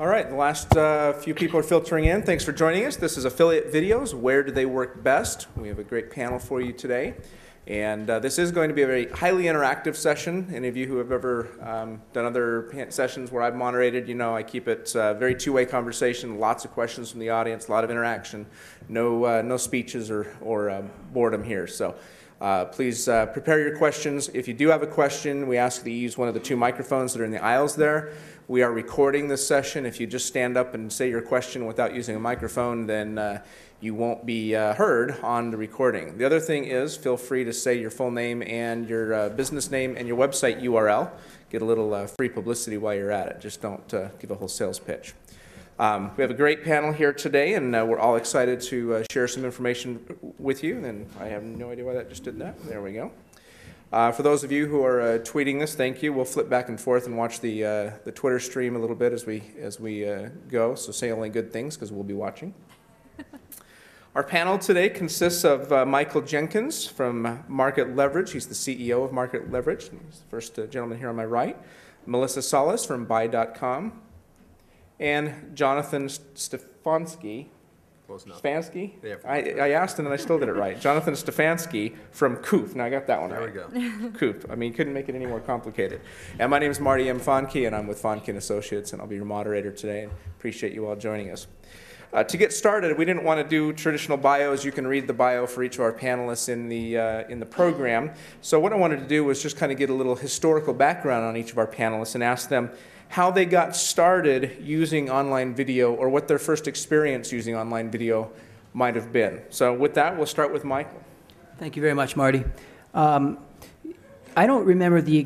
All right, the last few people are filtering in. Thanks for joining us. This is Affiliate Videos. Where do they work best? We have a great panel for you today. And this is going to be a very highly interactive session. Any of you who have ever done other sessions where I've moderated, you know I keep it a very two-way conversation, lots of questions from the audience, a lot of interaction, no speeches or boredom here. So please prepare your questions. If you do have a question, we ask that you use one of the two microphones that are in the aisles there. We are recording this session. If you just stand up and say your question without using a microphone, then you won't be heard on the recording. The other thing is, feel free to say your full name and your business name and your website URL. Get a little free publicity while you're at it. Just don't give a whole sales pitch. We have a great panel here today, and we're all excited to share some information with you. And I have no idea why that just did that. There we go. For those of you who are tweeting this, thank you. We'll flip back and forth and watch the Twitter stream a little bit as we go. So say only good things because we'll be watching. Our panel today consists of Michael Jenkins from MarketLeverage. He's the CEO of MarketLeverage. He's the first gentleman here on my right. Melissa Salas from Buy.com. And Jonathan Stefansky. Close enough. Stefansky? Yeah, I asked and then I still did it right. Jonathan Stefansky from Qoof. Now I got that one right. There we go. Qoof. I mean, you couldn't make it any more complicated. And my name is Marty Fahncke, and I'm with Fahncke & Associates, and I'll be your moderator today. And appreciate you all joining us. To get started, we didn't want to do traditional bios. You can read the bio for each of our panelists in the program. So what I wanted to do was just kind of get a little historical background on each of our panelists and ask them how they got started using online video or what their first experience using online video might have been. So with that, we'll start with Michael. Thank you very much, Marty. I don't remember the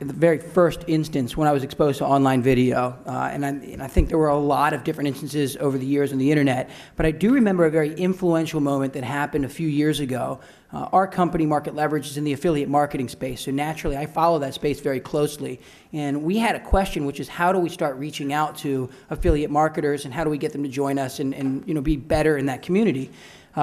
very first instance when I was exposed to online video, and I think there were a lot of different instances over the years on the internet, but I do remember a very influential moment that happened a few years ago. Our company, MarketLeverage, is in the affiliate marketing space, so naturally I follow that space very closely, and we had a question, which is how do we start reaching out to affiliate marketers and how do we get them to join us and be better in that community?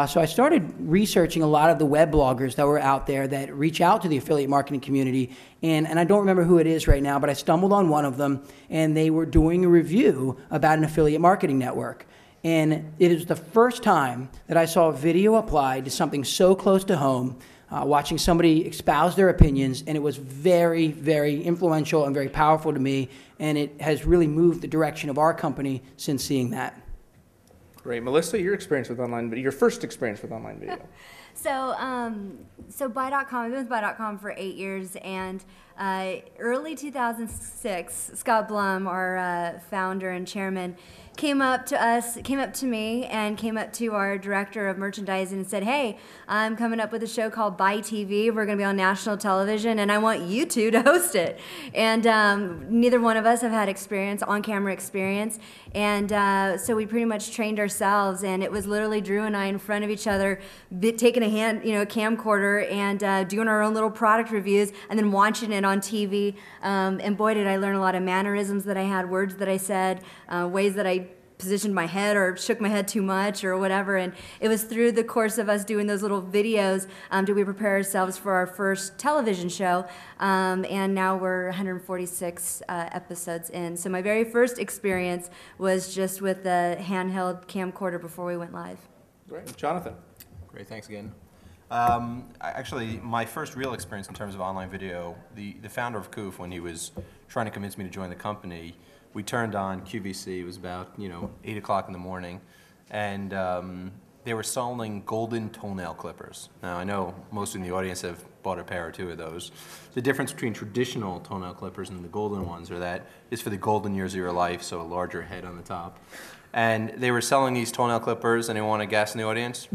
So I started researching a lot of the web bloggers that were out there that reach out to the affiliate marketing community, and I don't remember who it is right now, but I stumbled on one of them, and they were doing a review about an affiliate marketing network. And it is the first time that I saw a video applied to something so close to home, watching somebody espouse their opinions, and it was very, very influential and very powerful to me, and it has really moved the direction of our company since seeing that. Great. Melissa, your experience with online video, your first experience with online video. So Buy.com, I've been with Buy.com for 8 years, and early 2006, Scott Blum, our founder and chairman, came up to me and came up to our director of merchandising and said, hey, I'm coming up with a show called Buy TV. We're going to be on national television, and I want you two to host it. And neither one of us have had on-camera experience. And so we pretty much trained ourselves, and it was literally Drew and I in front of each other, taking a camcorder and doing our own little product reviews and then watching it on TV. And boy, did I learn a lot of mannerisms that I had, words that I said, ways that I positioned my head or shook my head too much or whatever. And it was through the course of us doing those little videos did we prepare ourselves for our first television show. And now we're 146 episodes in. So my very first experience was just with the handheld camcorder before we went live. Great. Jonathan. Great, thanks again. Actually, my first real experience in terms of online video, the founder of Qoof, when he was trying to convince me to join the company, we turned on QVC. It was about 8 o'clock in the morning, and they were selling golden toenail clippers. Now I know most in the audience have bought a pair or two of those. The difference between traditional toenail clippers and the golden ones are that it's for the golden years of your life, so a larger head on the top. And they were selling these toenail clippers. Anyone want to guess in the audience?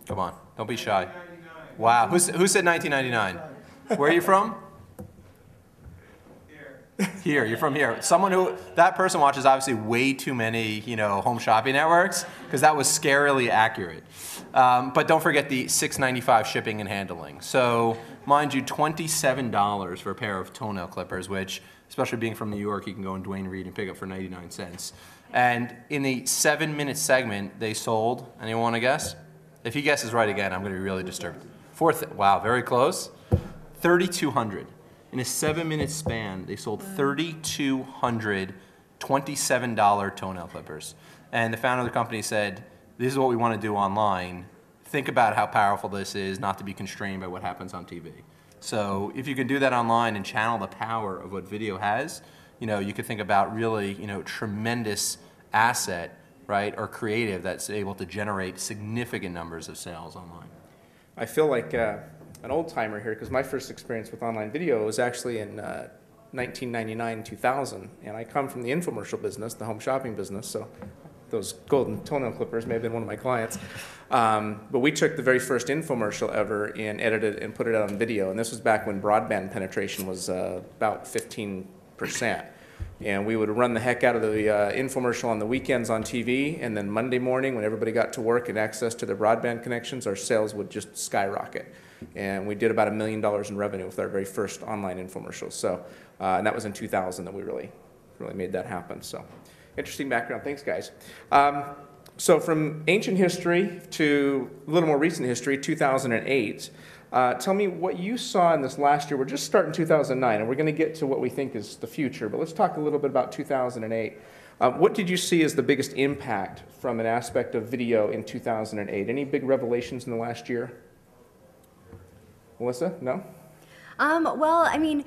Come on, don't be shy. Wow, who said 1999? Where are you from? Here, you're from here. That person watches obviously way too many, home shopping networks, because that was scarily accurate. But don't forget the $6.95 shipping and handling. So, mind you, $27 for a pair of toenail clippers, which, especially being from New York, you can go in Duane Reade and pick up for 99 cents. And in the 7-minute segment, they sold, anyone want to guess? If he guesses right again, I'm going to be really disturbed. Wow, very close. 3,200. In a 7-minute span, they sold 3,200 $27 toenail clippers. And the founder of the company said, this is what we want to do online. Think about how powerful this is, not to be constrained by what happens on TV. So if you can do that online and channel the power of what video has, you could think about really, tremendous asset, right, or creative that's able to generate significant numbers of sales online. I feel like an old timer here because my first experience with online video was actually in 1999, 2000, and I come from the infomercial business, the home shopping business, so those golden toenail clippers may have been one of my clients. But we took the very first infomercial ever and edited it and put it out on video, and this was back when broadband penetration was about 15%. And we would run the heck out of the infomercial on the weekends on TV, and then Monday morning when everybody got to work and access to their broadband connections, our sales would just skyrocket. And we did about $1 million in revenue with our very first online infomercial. So, and that was in 2000 that we really made that happen. So, interesting background. Thanks, guys. So from ancient history to a little more recent history, 2008, tell me what you saw in this last year. We're just starting 2009, and we're going to get to what we think is the future, but let's talk a little bit about 2008. What did you see as the biggest impact from an aspect of video in 2008? Any big revelations in the last year? Melissa, no? Well, I mean,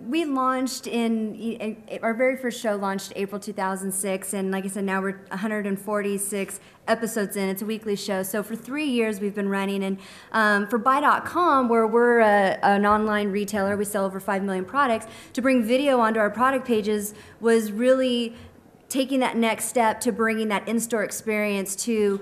we launched our very first show launched April 2006, and like I said, now we're 146 episodes in. It's a weekly show. So for 3 years we've been running, and for Buy.com, where we're an online retailer, we sell over 5 million products, to bring video onto our product pages was really taking that next step to bringing that in-store experience to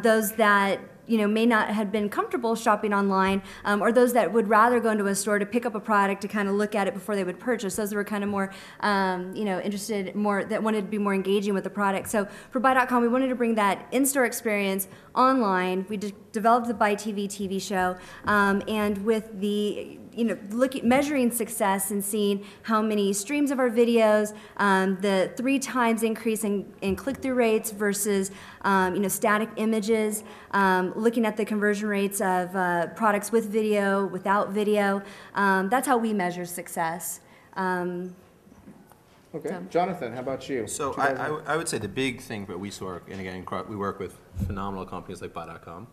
those that may not have been comfortable shopping online, or those that would rather go into a store to pick up a product to kind of look at it before they would purchase. Those were kind of more, interested, more that wanted to be more engaging with the product. So for Buy.com, we wanted to bring that in-store experience online. We developed the Buy TV show, and with the measuring success and seeing how many streams of our videos, the 3 times increase in click-through rates versus static images, looking at the conversion rates of products with video, without video. That's how we measure success. Okay, so. Jonathan, how about you? So I would say the big thing that we saw, and again, we work with phenomenal companies like Buy.com,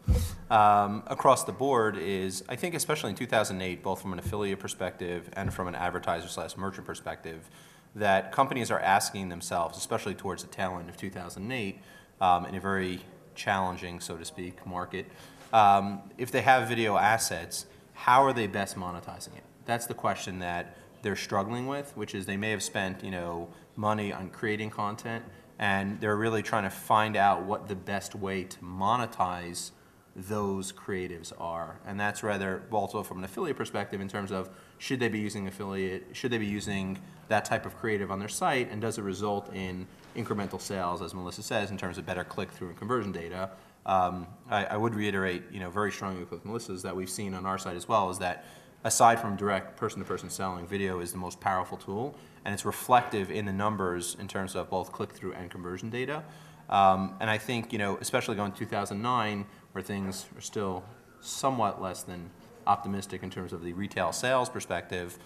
across the board is, I think especially in 2008, both from an affiliate perspective and from an advertiser/merchant perspective, that companies are asking themselves, especially towards the tail end of 2008, in a very challenging, so to speak, market, if they have video assets, how are they best monetizing it? That's the question that they're struggling with, which is they may have spent money on creating content, and they're really trying to find out what the best way to monetize those creatives are. And that's rather also from an affiliate perspective in terms of should they be using affiliate, should they be using that type of creative on their site, and does it result in incremental sales, as Melissa says, in terms of better click-through and conversion data. I would reiterate very strongly with Melissa's that we've seen on our side as well is that aside from direct person-to-person selling, video is the most powerful tool, and it's reflective in the numbers in terms of both click-through and conversion data. And I think, especially going to 2009, where things are still somewhat less than optimistic in terms of the retail sales perspective,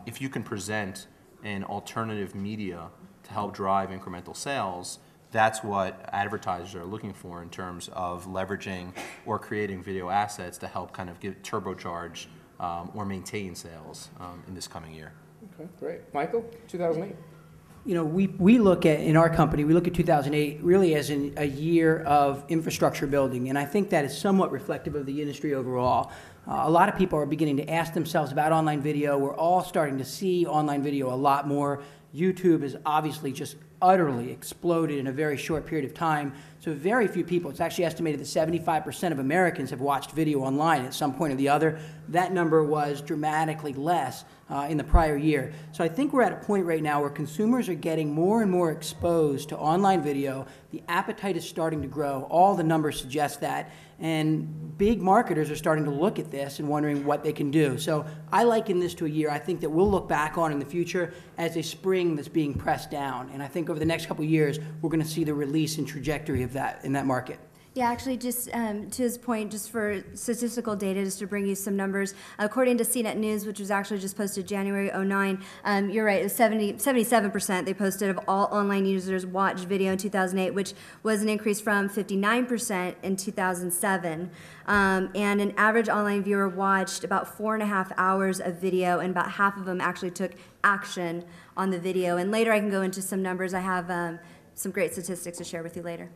if you can present an alternative media to help drive incremental sales, that's what advertisers are looking for in terms of leveraging or creating video assets to help kind of turbocharge or maintain sales in this coming year. Okay, great. Michael, 2008? We look at, in our company, we look at 2008 really as a year of infrastructure building, and I think that is somewhat reflective of the industry overall. A lot of people are beginning to ask themselves about online video. We're all starting to see online video a lot more. YouTube has obviously just utterly exploded in a very short period of time. So very few people, it's actually estimated that 75% of Americans have watched video online at some point or the other. That number was dramatically less in the prior year. So I think we're at a point right now where consumers are getting more and more exposed to online video. The appetite is starting to grow. All the numbers suggest that. And big marketers are starting to look at this and wondering what they can do. So I liken this to a year I think that we'll look back on in the future as a spring that's being pressed down. And I think over the next couple of years, we're going to see the release and trajectory of that in that market. Yeah, actually, just to his point, just for statistical data, just to bring you some numbers, according to CNET News, which was actually just posted January '09, you're right, it was 77% they posted of all online users watched video in 2008, which was an increase from 59% in 2007. And an average online viewer watched about 4.5 hours of video, and about half of them actually took action on the video. And later I can go into some numbers. I have some great statistics to share with you later.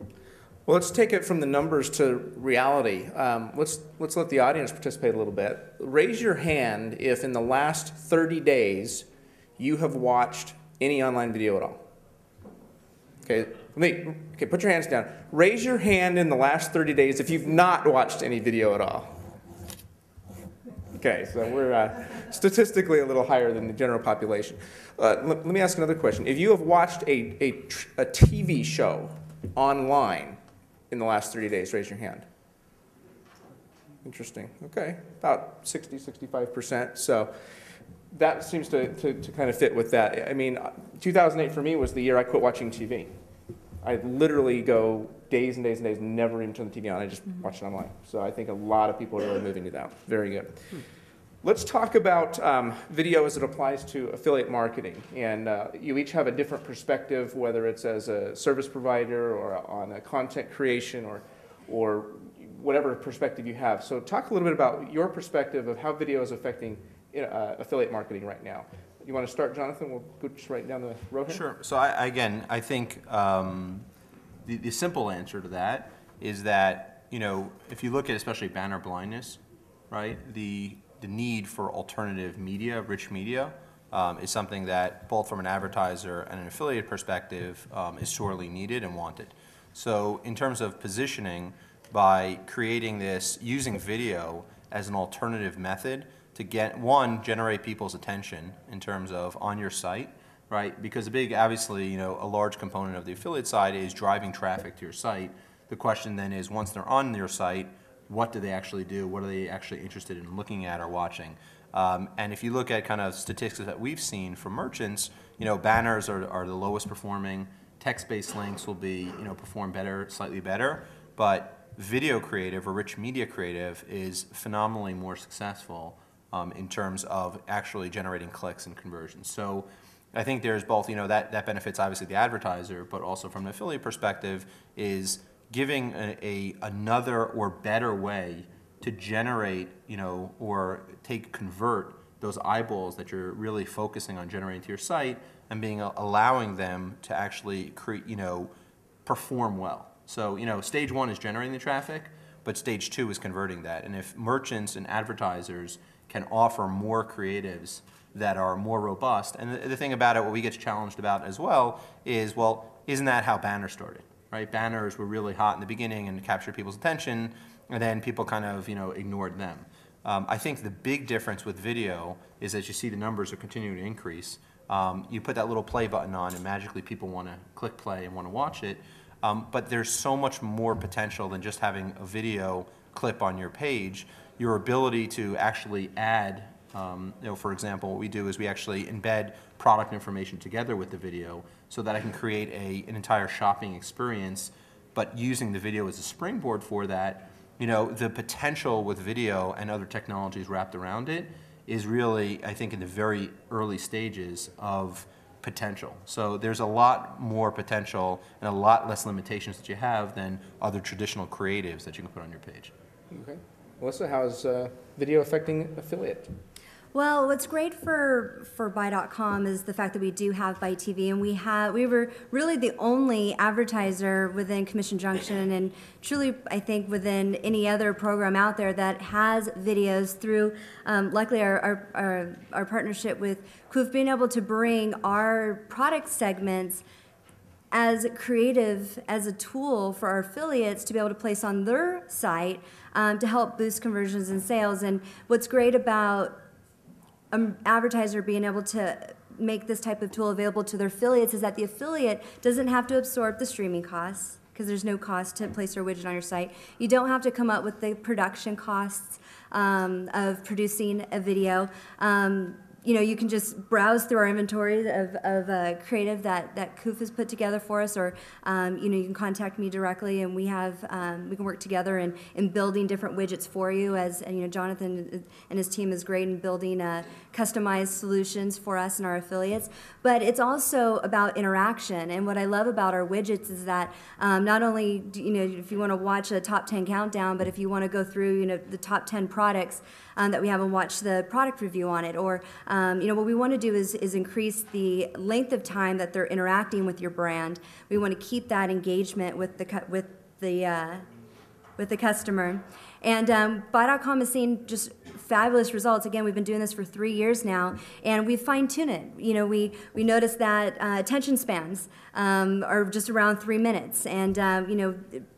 Well, let's take it from the numbers to reality. Let's let the audience participate a little bit. Raise your hand if in the last 30 days you have watched any online video at all. Okay, put your hands down. Raise your hand in the last 30 days if you've not watched any video at all. Okay, so we're statistically a little higher than the general population. Let me ask another question. If you have watched a TV show online in the last 30 days, raise your hand. Interesting. Okay, about 60, 65%. So that seems to kind of fit with that. I mean, 2008 for me was the year I quit watching TV. I literally go days and days and days, never even turn the TV on. I just watch it online. So I think a lot of people are really moving to that. Very good. Let's talk about video as it applies to affiliate marketing. And you each have a different perspective, whether it's as a service provider or on a content creation or whatever perspective you have. So talk a little bit about your perspective of how video is affecting affiliate marketing right now. You want to start, Jonathan? We'll go just right down the road here. Sure. So I think the simple answer to that is that, if you look at especially banner blindness, right, the need for alternative media, rich media, is something that both from an advertiser and an affiliate perspective is sorely needed and wanted. So in terms of positioning, by creating this, using video as an alternative method to generate people's attention in terms of on your site, right? Because obviously, a large component of the affiliate side is driving traffic to your site. The question then is, once they're on your site, what do they actually do? What are they actually interested in looking at or watching? And if you look at kind of statistics that we've seen from merchants, banners are the lowest performing. Text-based links will be, perform better, slightly better. But video creative or rich media creative is phenomenally more successful in terms of actually generating clicks and conversions. So I think there's both, that benefits obviously the advertiser, but also from an affiliate perspective is giving another or better way to generate, or convert those eyeballs that you're really focusing on generating to your site and allowing them to actually perform well. So, stage one is generating the traffic, but stage two is converting that. And if merchants and advertisers can offer more creatives that are more robust, and the thing about it, what we get challenged about as well is, well, isn't that how banners started? Right? Banners were really hot in the beginning and captured people's attention, and then people kind of, ignored them. I think the big difference with video is that you see the numbers are continuing to increase. You put that little play button on, and magically people want to click play and want to watch it. But there's so much more potential than just having a video clip on your page. Your ability to actually add, for example, what we do is we actually embed product information together with the video so that I can create an entire shopping experience, but using the video as a springboard for that. The potential with video and other technologies wrapped around it is really, I think, in the very early stages of potential. So there's a lot more potential and a lot less limitations that you have than other traditional creatives that you can put on your page. Okay. Melissa, how is video affecting affiliate? Well, what's great for Buy.com is the fact that we do have Buy TV, and we were really the only advertiser within Commission Junction, and truly, I think, within any other program out there that has videos through, luckily, our partnership with Qoof, being able to bring our product segments as creative as a tool for our affiliates to be able to place on their site to help boost conversions and sales. And what's great about an advertiser being able to make this type of tool available to their affiliates is that the affiliate doesn't have to absorb the streaming costs, because there's no cost to place your widget on your site. You don't have to come up with the production costs of producing a video. you can just browse through our inventory of creative that Qoof has put together for us, or you can contact me directly, and we can work together in building different widgets for you. As Jonathan and his team is great in building customized solutions for us and our affiliates. But it's also about interaction, and what I love about our widgets is that not only if you want to watch a top 10 countdown, but if you want to go through the top 10 products that we have and watch the product review on it, or what we want to do is increase the length of time that they're interacting with your brand. We want to keep that engagement with the customer. And Buy.com has seen just fabulous results. Again, we've been doing this for 3 years now, and we've fine-tuned it. We noticed that attention spans are just around 3 minutes, and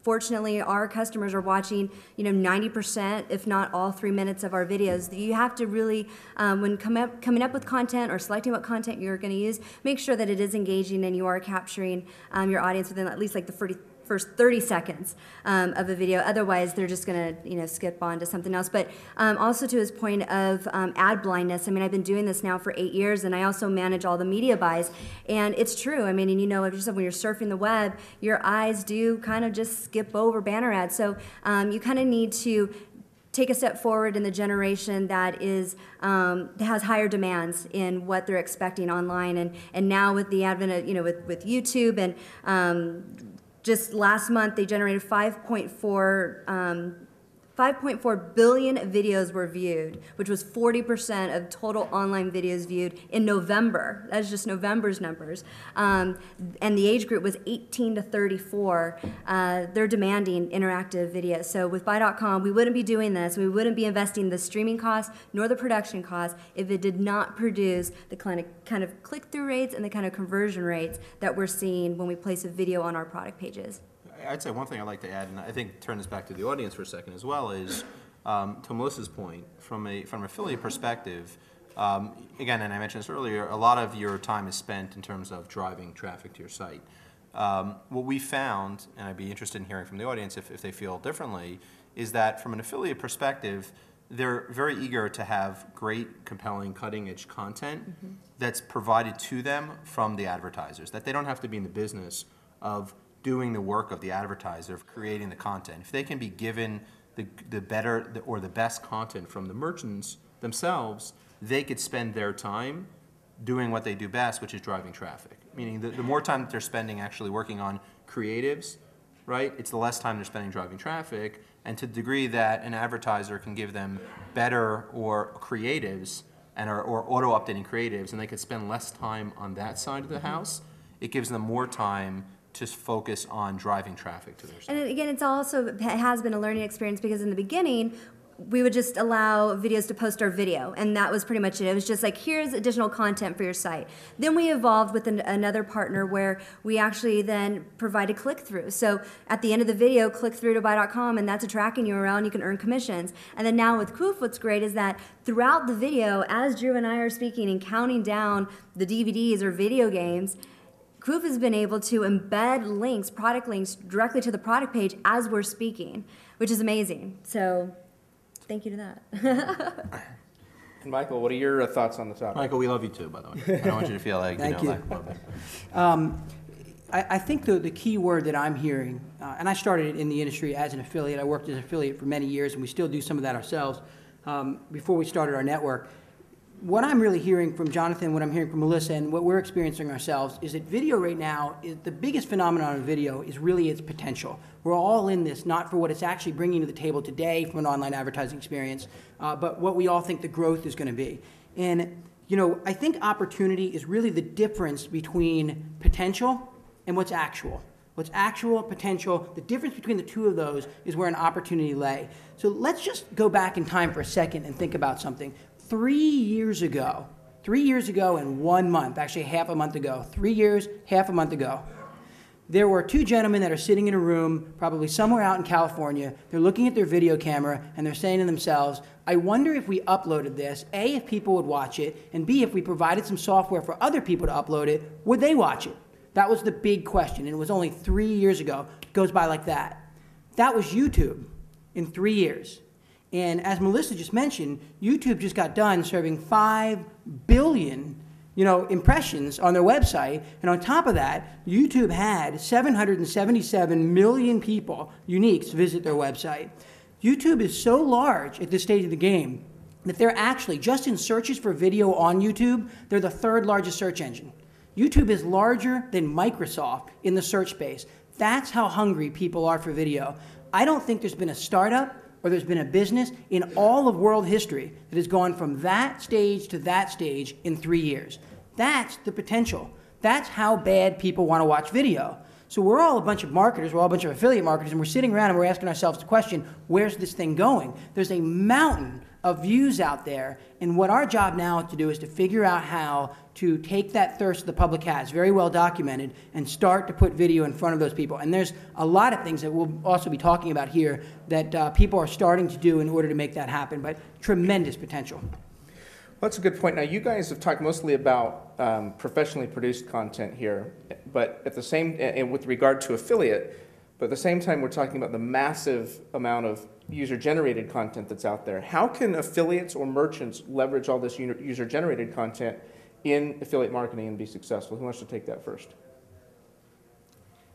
fortunately, our customers are watching 90%, if not all 3 minutes of our videos. You have to really, when coming up with content or selecting what content you're going to use, make sure that it is engaging and you are capturing your audience within at least like the first 30 seconds of a video. Otherwise, they're just going to skip on to something else. But also to his point of ad blindness, I've been doing this now for 8 years, and I also manage all the media buys. And it's true. And when you're surfing the web, your eyes do kind of just skip over banner ads. So you kind of need to take a step forward in the generation that has higher demands in what they're expecting online. And now with the advent of with YouTube and just last month, they generated 5.4 billion videos were viewed, which was 40% of total online videos viewed in November. That's just November's numbers. And the age group was 18 to 34. They're demanding interactive video. So with Buy.com, we wouldn't be doing this. We wouldn't be investing the streaming costs nor the production costs if it did not produce the kind of click-through rates and the kind of conversion rates that we're seeing when we place a video on our product pages. I'd say one thing I'd like to add, and I think turn this back to the audience for a second as well, is to Melissa's point, from an affiliate perspective, again, and I mentioned this earlier, a lot of your time is spent in terms of driving traffic to your site. What we found, and I'd be interested in hearing from the audience if they feel differently, is that from an affiliate perspective, they're very eager to have great, compelling, cutting-edge content that's provided to them from the advertisers, that they don't have to be in the business of doing the work of the advertiser, of creating the content. If they can be given the better or the best content from the merchants themselves, they could spend their time doing what they do best, which is driving traffic. Meaning the more time that they're spending actually working on creatives, right, it's the less time they're spending driving traffic, and to the degree that an advertiser can give them better or creatives or auto-updating creatives, and they could spend less time on that side of the house, it gives them more time to focus on driving traffic to their site. And again, it has been a learning experience, because in the beginning, we would just allow videos to post our video, and that was pretty much it. It was just like, here's additional content for your site. Then we evolved with another partner where we actually then provided click-through. So at the end of the video, click through to Buy.com, and that's a tracking URL, and you can earn commissions. And then now with Qoof, what's great is that throughout the video, as Drew and I are speaking and counting down the DVDs or video games, Qoof has been able to embed links, product links, directly to the product page as we're speaking, which is amazing. So thank you to that. And Michael, what are your thoughts on the topic? Michael, we love you too, by the way. I don't want you to feel like, Thank you. I think the key word that I'm hearing, and I started in the industry as an affiliate. I worked as an affiliate for many years, and we still do some of that ourselves before we started our network. What I'm really hearing from Jonathan, what I'm hearing from Melissa, and what we're experiencing ourselves is that video right now, the biggest phenomenon of video is really its potential. We're all in this, not for what it's actually bringing to the table today from an online advertising experience, but what we all think the growth is going to be. And, I think opportunity is really the difference between potential and what's actual. What's actual, potential, the difference between the two of those is where an opportunity lay. So let's just go back in time for a second and think about something. 3 years ago and 1 month, actually half a month ago, 3 years, half a month ago, there were two gentlemen that are sitting in a room, probably somewhere out in California. They're looking at their video camera and they're saying to themselves, I wonder if we uploaded this, A, if people would watch it, and B, if we provided some software for other people to upload it, would they watch it? That was the big question, and it was only 3 years ago. It goes by like that. That was YouTube in 3 years. And as Melissa just mentioned, YouTube just got done serving 5 billion impressions on their website. And on top of that, YouTube had 777 million people, uniques, visit their website. YouTube is so large at this stage of the game that they're actually, just in searches for video on YouTube, they're the 3rd largest search engine. YouTube is larger than Microsoft in the search space. That's how hungry people are for video. I don't think there's been a startup or there's been a business in all of world history that has gone from that stage to that stage in 3 years. That's the potential. That's how bad people want to watch video. So we're all a bunch of marketers, we're all a bunch of affiliate marketers, and we're sitting around and we're asking ourselves the question, where's this thing going? There's a mountain of views out there, and what our job now to do is to figure out how to take that thirst the public has, very well documented, and start to put video in front of those people. And there's a lot of things that we'll also be talking about here that people are starting to do in order to make that happen, but tremendous potential. Well, that's a good point. Now, you guys have talked mostly about professionally produced content here, but at the same, and with regard to affiliate, but at the same time, we're talking about the massive amount of user-generated content that's out there. How can affiliates or merchants leverage all this user-generated content in affiliate marketing and be successful? Who wants to take that first?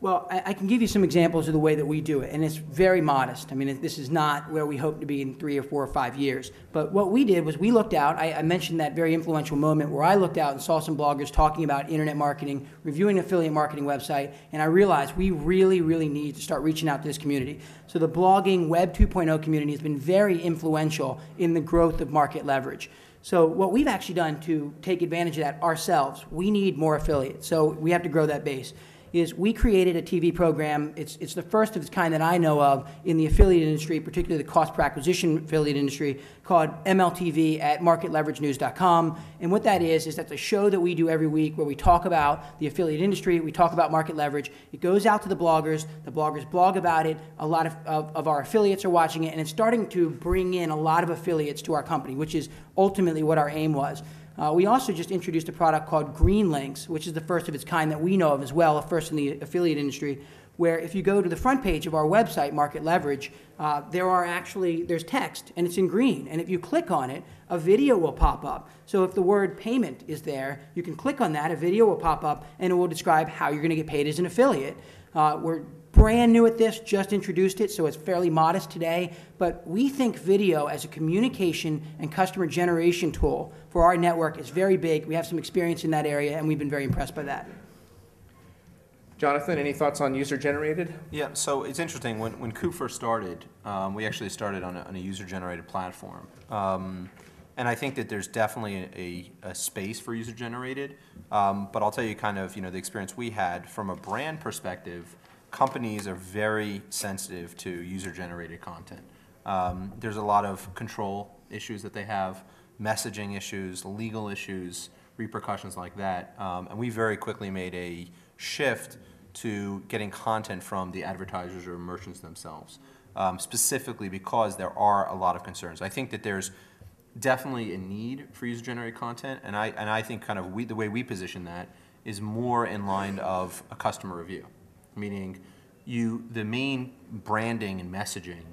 Well, I can give you some examples of the way that we do it, and it's very modest. I mean, this is not where we hope to be in 3 or 4 or 5 years. But what we did was we looked out. I mentioned that very influential moment where I looked out and saw some bloggers talking about internet marketing, reviewing an affiliate marketing website, and I realized we really, really need to start reaching out to this community. So the blogging Web 2.0 community has been very influential in the growth of MarketLeverage. So what we've actually done to take advantage of that ourselves, we need more affiliates. So we have to grow that base. Is we created a TV program. It's the first of its kind that I know of in the affiliate industry, particularly the cost per acquisition affiliate industry, called MLTV at MarketLeverageNews.com. And what that is that's a show that we do every week where we talk about the affiliate industry, we talk about market leverage. It goes out to the bloggers blog about it, a lot of our affiliates are watching it, and it's starting to bring in a lot of affiliates to our company, which is ultimately what our aim was. We also just introduced a product called Green Links, which is the first of its kind that we know of as well, a first in the affiliate industry, where if you go to the front page of our website, Market Leverage, there's text, and it's in green. And if you click on it, a video will pop up. So if the word payment is there, you can click on that, a video will pop up, and it will describe how you're going to get paid as an affiliate. We're brand new at this, just introduced it, so it's fairly modest today, but we think video as a communication and customer generation tool for our network is very big. We have some experience in that area, and we've been very impressed by that. Jonathan, any thoughts on user-generated? Yeah, so it's interesting. When Qoof first started, we actually started on a user-generated platform. And I think that there's definitely a space for user-generated, but I'll tell you kind of, the experience we had from a brand perspective. Companies are very sensitive to user-generated content. There's a lot of control issues that they have, messaging issues, legal issues, repercussions like that. And we very quickly made a shift to getting content from the advertisers or merchants themselves, specifically because there are a lot of concerns. I think that there's definitely a need for user-generated content, and I think kind of the way we position that is more in line of a customer review. Meaning the main branding and messaging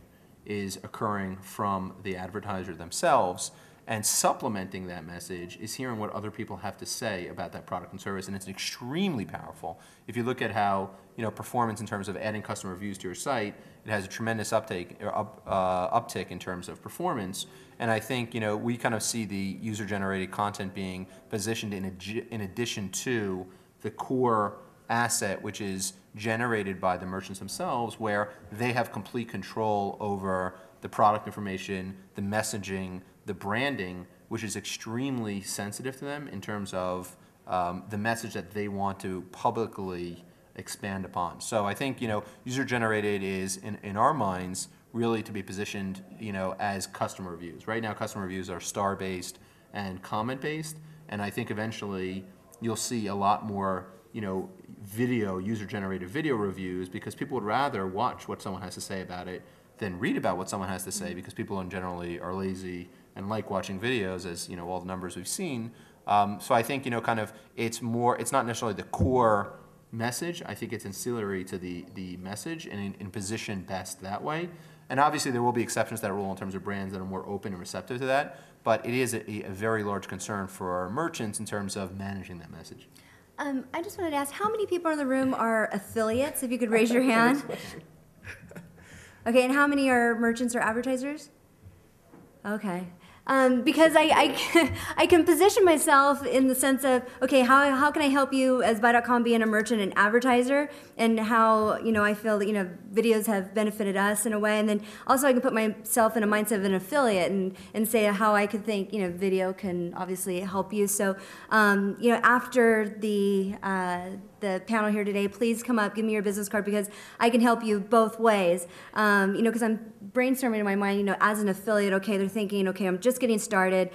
is occurring from the advertiser themselves, and supplementing that message is hearing what other people have to say about that product and service, and it's extremely powerful. If you look at how performance in terms of adding customer reviews to your site, it has a tremendous uptick in terms of performance, and I think we kind of see the user-generated content being positioned in addition to the core asset, which is generated by the merchants themselves, where they have complete control over the product information, the messaging, the branding, which is extremely sensitive to them in terms of the message that they want to publicly expand upon. So I think user-generated is in our minds really to be positioned as customer reviews. Right now, customer reviews are star-based and comment-based, and I think eventually you'll see a lot more user-generated video reviews, because people would rather watch what someone has to say about it than read about what someone has to say, because people generally are lazy and like watching videos, as all the numbers we've seen. So I think kind of it's not necessarily the core message. I think it's ancillary to the message and in position best that way. And obviously there will be exceptions to that rule in terms of brands that are more open and receptive to that, but it is a very large concern for our merchants in terms of managing that message. I just wanted to ask, how many people in the room are affiliates, if you could raise your hand? Okay, and how many are merchants or advertisers? Okay. Because I can position myself in the sense of, okay, how can I help you as Buy.com being a merchant and advertiser, and how, I feel that, videos have benefited us in a way, and then also I can put myself in a mindset of an affiliate and say how I could think, video can obviously help you. So, after the panel here today, please come up, give me your business card, because I can help you both ways. Because I'm brainstorming in my mind, as an affiliate, okay, they're thinking, okay, I'm just getting started.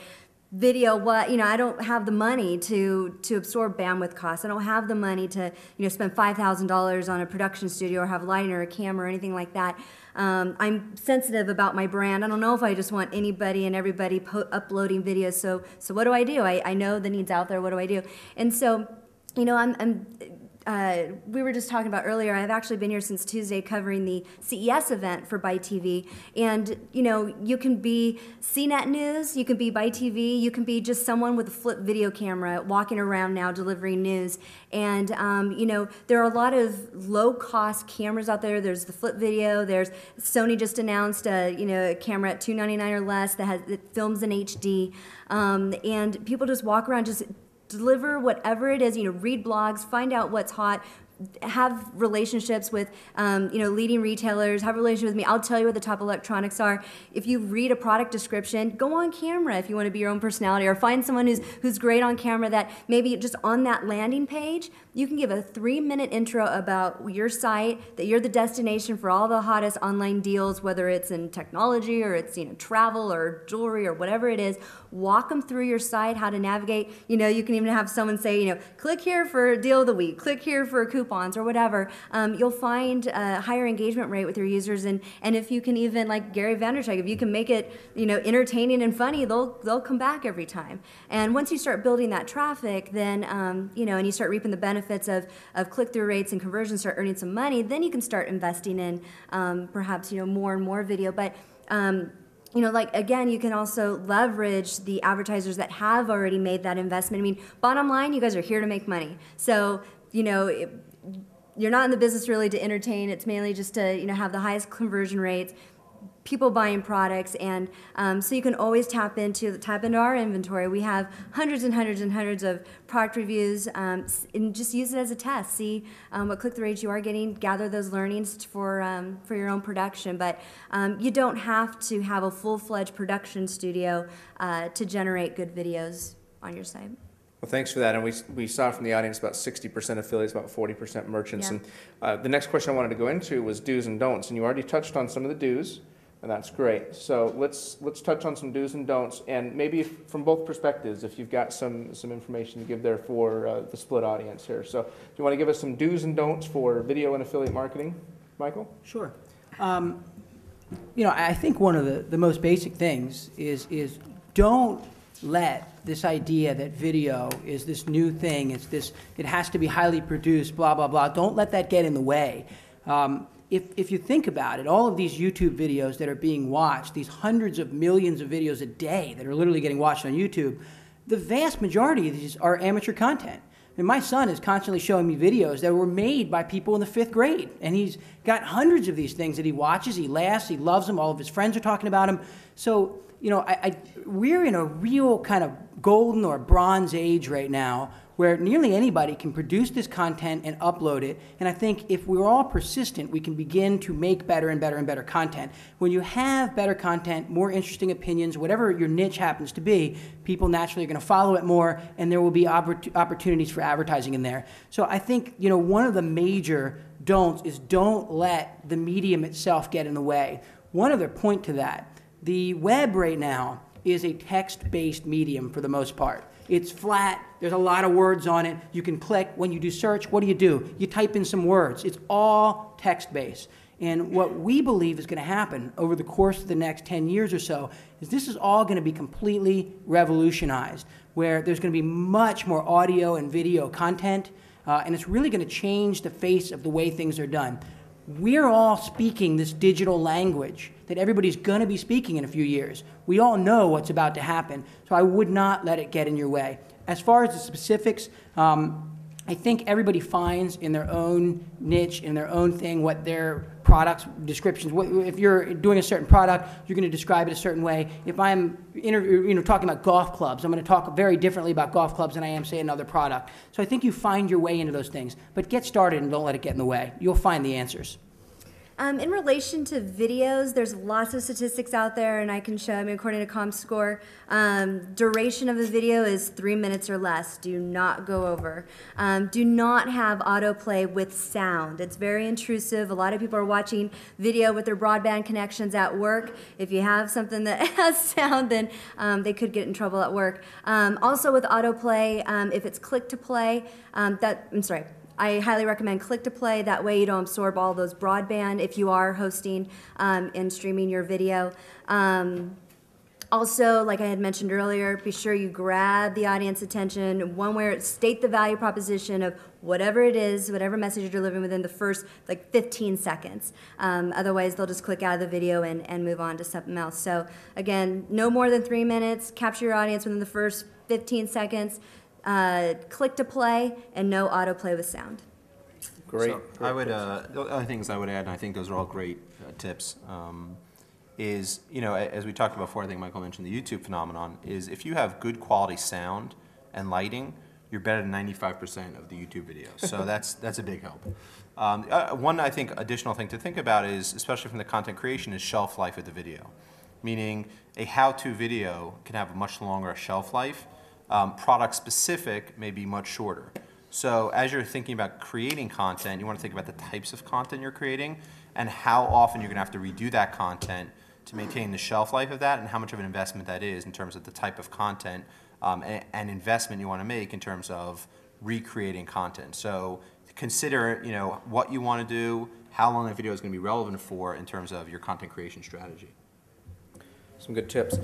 Video, what, I don't have the money to absorb bandwidth costs. I don't have the money to, spend $5,000 on a production studio or have lighting or a camera or anything like that. I'm sensitive about my brand. I don't know if I just want anybody and everybody uploading videos. So what do? I know the needs out there. What do I do? And so, we were just talking about earlier, I've actually been here since Tuesday covering the CES event for Buy TV. And, you can be CNET News, you can be Buy TV, you can be just someone with a flip video camera walking around now delivering news. And, there are a lot of low-cost cameras out there. There's the flip video. There's Sony just announced a camera at $299 or less that films in HD. And people just walk around, just deliver whatever it is, read blogs, find out what's hot, have relationships with, leading retailers, have relationships with me. I'll tell you what the top electronics are. If you read a product description, go on camera if you want to be your own personality, or find someone who's great on camera that maybe just on that landing page, you can give a 3-minute intro about your site, that you're the destination for all the hottest online deals, whether it's in technology or it's, travel or jewelry or whatever it is. Walk them through your site, how to navigate. You can even have someone say, click here for a deal of the week, click here for coupons or whatever. You'll find a higher engagement rate with your users, and if you can even, like Gary Vaynerchuk, if you can make it, entertaining and funny, they'll come back every time. And once you start building that traffic, then, and you start reaping the benefits of click-through rates and conversions, start earning some money, then you can start investing in perhaps, more and more video. But again, you can also leverage the advertisers that have already made that investment. I mean, bottom line, you guys are here to make money. So, you're not in the business really to entertain. It's mainly just to, have the highest conversion rates, people buying products, and so you can always tap into our inventory. We have hundreds and hundreds and hundreds of product reviews, and just use it as a test. See what click-through rates you are getting. Gather those learnings for your own production. But you don't have to have a full-fledged production studio to generate good videos on your site. Well, thanks for that. And we saw from the audience about 60% affiliates, about 40% merchants. Yeah. And the next question I wanted to go into was do's and don'ts. And you already touched on some of the do's, and that's great. So let's touch on some do's and don'ts, and maybe from both perspectives, if you've got some information to give there for the split audience here. So do you want to give us some do's and don'ts for video and affiliate marketing, Michael? Sure. I think one of the most basic things is don't let this idea that video is this new thing, it has to be highly produced, blah, blah, blah. Don't let that get in the way. If you think about it, all of these YouTube videos that are being watched, these hundreds of millions of videos a day that are literally getting watched on YouTube, the vast majority of these are amateur content. And my son is constantly showing me videos that were made by people in the 5th grade. And he's got hundreds of these things that he watches, he laughs, he loves them, all of his friends are talking about him. So, we're in a real kind of golden or bronze age right now where nearly anybody can produce this content and upload it. And I think if we're all persistent, we can begin to make better and better and better content. When you have better content, more interesting opinions, whatever your niche happens to be, people naturally are going to follow it more, and there will be opportunities for advertising in there. So I think, one of the major don'ts is don't let the medium itself get in the way. One other point to that, the web right now is a text-based medium for the most part. It's flat, there's a lot of words on it, you can click. When you do search, what do? You type in some words. It's all text-based. And what we believe is going to happen over the course of the next 10 years or so is this is all going to be completely revolutionized, where there's going to be much more audio and video content, and it's really going to change the face of the way things are done. we're all speaking this digital language that everybody's going to be speaking in a few years. We all know what's about to happen, so I would not let it get in your way. As far as the specifics, I think everybody finds in their own niche, in their own thing, what their products, descriptions, if you're doing a certain product, you're going to describe it a certain way. If I'm talking about golf clubs, I'm going to talk very differently about golf clubs than I am, say, another product. So I think you find your way into those things. But get started and don't let it get in the way. You'll find the answers. In relation to videos, there's lots of statistics out there, and I can show, according to ComScore, duration of a video is 3 minutes or less. Do not go over. Do not have autoplay with sound. It's very intrusive. A lot of people are watching video with their broadband connections at work. If you have something that has sound, then they could get in trouble at work. Also with autoplay, if it's click to play, I highly recommend click to play. That way you don't absorb all those broadband if you are hosting and streaming your video. Also, like I had mentioned earlier, be sure you grab the audience attention. One where state the value proposition of whatever it is, whatever message you're delivering within the first 15 seconds. Otherwise, they'll just click out of the video and move on to something else. So again, no more than 3 minutes. Capture your audience within the first 15 seconds. Click to play, and no autoplay with sound. Great. So I would, the other things I would add, and I think those are all great tips, is, as we talked about before, I think Michael mentioned the YouTube phenomenon, is if you have good quality sound and lighting, you're better than 95% of the YouTube videos. So that's a big help. One, I think, additional thing to think about is, especially from the content creation, is shelf life of the video. Meaning a how-to video can have a much longer shelf life. Product specific may be much shorter. So as you're thinking about creating content, you want to think about the types of content you're creating and how often you're going to have to redo that content to maintain the shelf life of that, and how much of an investment that is in terms of the type of content and investment you want to make in terms of recreating content. So consider what you want to do, how long that video is going to be relevant for in terms of your content creation strategy. Some good tips.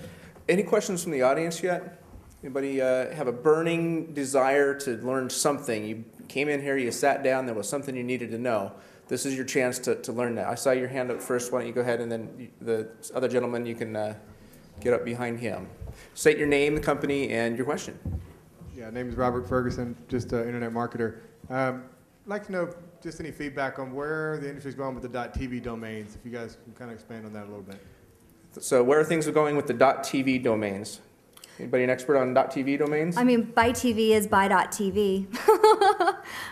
Any questions from the audience yet? Anybody have a burning desire to learn something? You came in here, you sat down, there was something you needed to know. This is your chance to learn that. I saw your hand up first. Why don't you go ahead, and then the other gentleman, you can get up behind him. State your name, the company, and your question. Yeah, my name is Robert Ferguson, just an internet marketer. I'd like to know just any feedback on where the industry's going with the .tv domains, if you guys can kind of expand on that a little bit. So where are things going with the .tv domains? Anybody an expert on .tv domains? Buy TV is buy.tv.